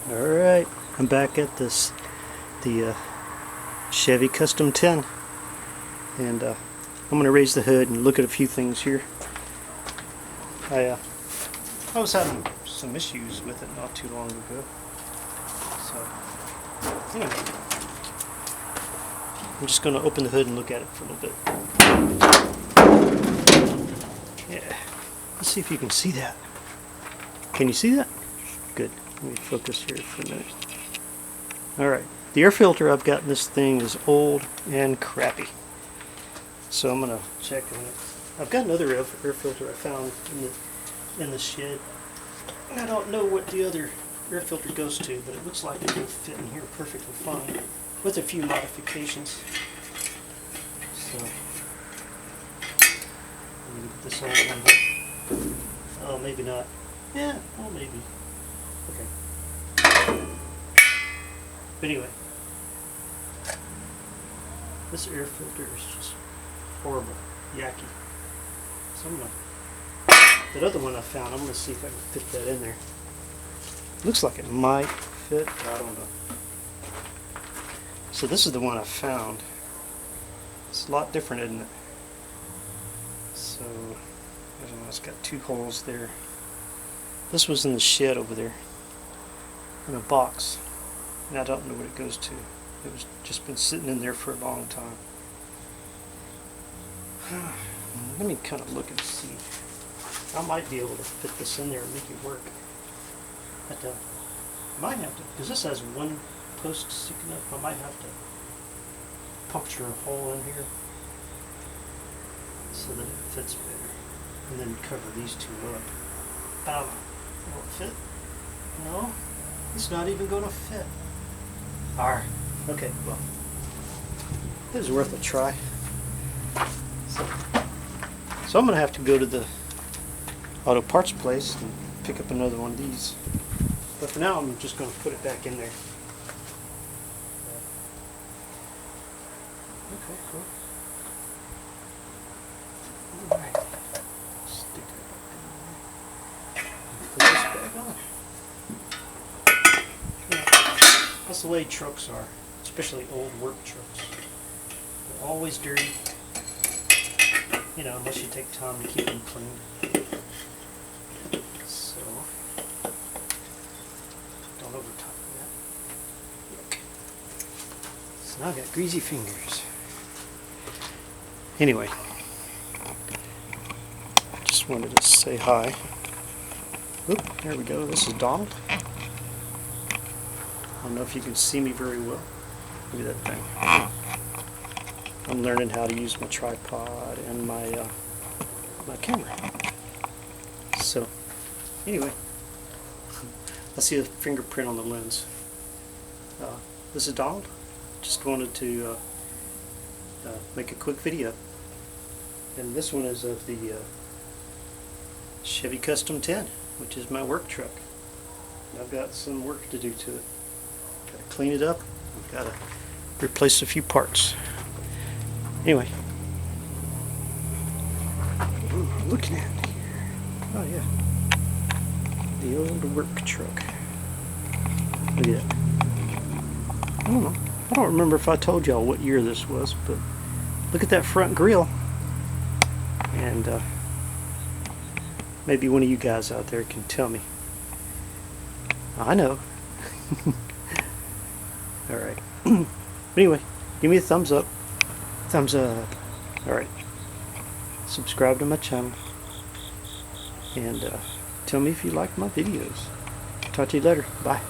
Alright, I'm back at the Chevy Custom 10, and I'm going to raise the hood and look at a few things here. I was having some issues with it not too long ago, so anyway, I'm just going to open the hood and look at it for a little bit. Yeah, let's see if you can see that. Can you see that? Good. Let me focus here for a minute. Alright, the air filter I've got in this thing is old and crappy. So I'm going to check on it. I've got another air filter I found in the shed. I don't know what the other air filter goes to, but it looks like it will fit in here perfectly fine with a few modifications. So, let me get this on. Oh, maybe not. Yeah, well, maybe. Okay. But anyway, this air filter is just horrible, yucky. So that other one I found, I'm going to see if I can fit that in there. Looks like it might fit, but I don't know. So this is the one I found. It's a lot different, isn't it? So, I don't know, it's got two holes there. This was in the shed over there, in a box, and I don't know what it goes to. It was just been sitting in there for a long time. Let me kind of look and see. I might be able to fit this in there and make it work. But I might have to, because this has one post sticking up. I might have to puncture a hole in here so that it fits better, and then cover these two up. Will it fit? No, it's not even going to fit. Alright, okay, well, it was worth a try. So I'm going to have to go to the auto parts place and pick up another one of these. But for now, I'm just going to put it back in there. Okay, cool. Alright. Stick that back in there. Put this back on. Yeah, that's the way trucks are, especially old work trucks. They're always dirty, you know, unless you take time to keep them clean. So, don't over tighten that. Look. So now I've got greasy fingers. Anyway, just wanted to say hi. Oop, there we go. This is Donald. I don't know if you can see me very well. Look at that thing. I'm learning how to use my tripod and my camera. So, anyway, I see a fingerprint on the lens. This is Donald. Just wanted to make a quick video. And this one is of the Chevy Custom 10, which is my work truck. And I've got some work to do to it. Got to clean it up. I've got to replace a few parts. Anyway, ooh, looking at it here. Oh yeah, the old work truck. Look at that. I don't know. I don't remember if I told y'all what year this was, but look at that front grille. And maybe one of you guys out there can tell me. I know. Alright. Anyway, give me a thumbs up. Thumbs up. Alright. Subscribe to my channel. And tell me if you like my videos. Talk to you later. Bye.